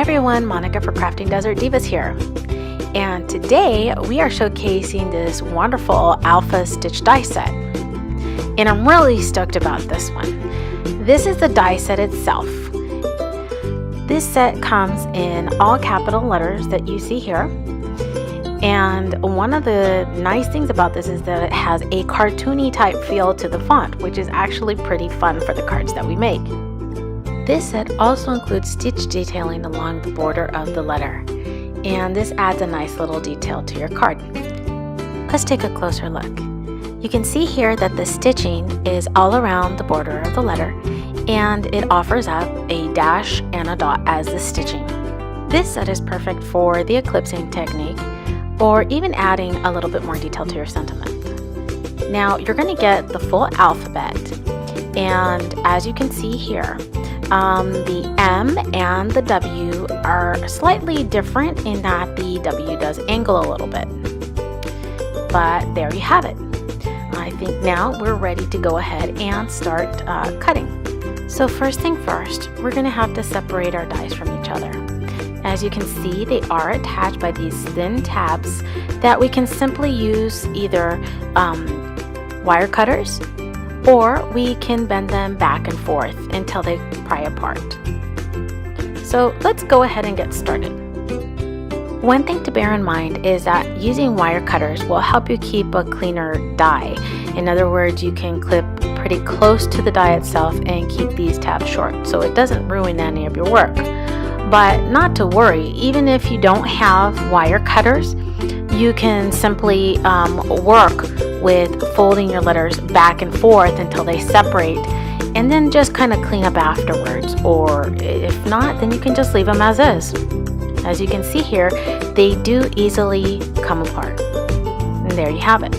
everyone, Monica for Crafting Desert Divas here. And today we are showcasing this wonderful alpha stitch die set. And I'm really stoked about this one. This is the die set itself. This set comes in all capital letters that you see here. And one of the nice things about this is that it has a cartoony type feel to the font, which is actually pretty fun for the cards that we make. This set also includes stitch detailing along the border of the letter, and this adds a nice little detail to your card. Let's take a closer look. You can see here that the stitching is all around the border of the letter, and it offers up a dash and a dot as the stitching. This set is perfect for the eclipsing technique, or even adding a little bit more detail to your sentiment. Now you're going to get the full alphabet, and as you can see here, the M and the W are slightly different in that the W does angle a little bit. But there you have it. I think now we're ready to go ahead and start cutting. So first thing first, we're going to have to separate our dies from each other. As you can see, they are attached by these thin tabs that we can simply use either wire cutters, or we can bend them back and forth until they pry apart. So let's go ahead and get started. One thing to bear in mind is that using wire cutters will help you keep a cleaner die. In other words, you can clip pretty close to the die itself and keep these tabs short so it doesn't ruin any of your work. But not to worry, even if you don't have wire cutters, you can simply work with folding your letters back and forth until they separate, and then just kind of clean up afterwards. Or if not, then you can just leave them as is. As you can see here, they do easily come apart. And there you have it.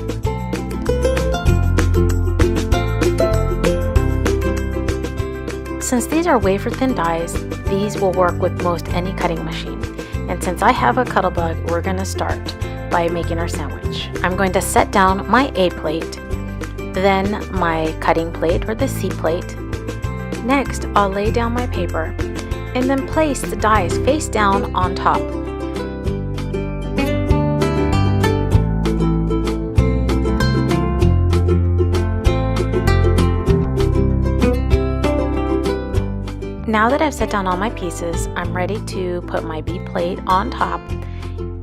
Since these are wafer thin dies, these will work with most any cutting machine. And since I have a Cuttlebug, we're going to start by making our sandwich. I'm going to set down my A plate, then my cutting plate or the C plate. Next, I'll lay down my paper and then place the dies face down on top. Now that I've set down all my pieces, I'm ready to put my B plate on top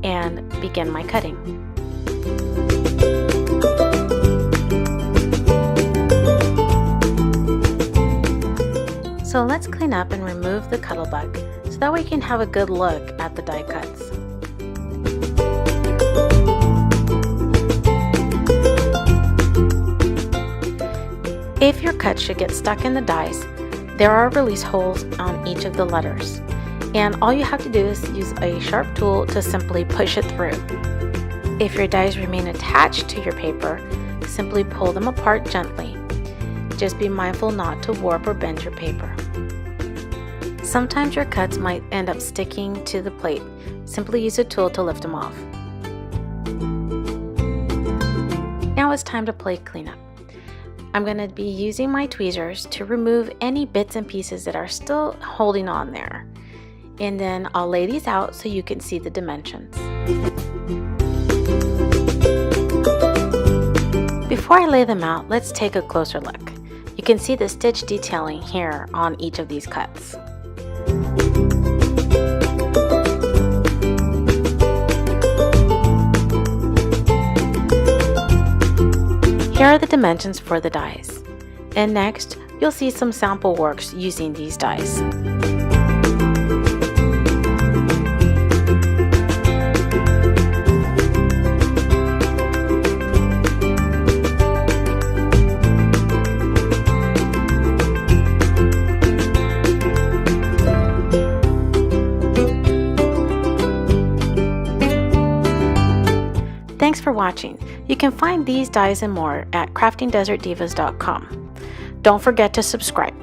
and begin my cutting. So let's clean up and remove the Cuttlebug so that we can have a good look at the die cuts. If your cut should get stuck in the dies, there are release holes on each of the letters, and all you have to do is use a sharp tool to simply push it through. If your dies remain attached to your paper, simply pull them apart gently. Just be mindful not to warp or bend your paper. Sometimes your cuts might end up sticking to the plate. Simply use a tool to lift them off. Now it's time to plate cleanup. I'm going to be using my tweezers to remove any bits and pieces that are still holding on there. And then I'll lay these out so you can see the dimensions. Before I lay them out, let's take a closer look. You can see the stitch detailing here on each of these cuts. Here are the dimensions for the dies. And next, you'll see some sample works using these dies. Thanks for watching. You can find these dies and more at craftingdesertdivas.com. Don't forget to subscribe.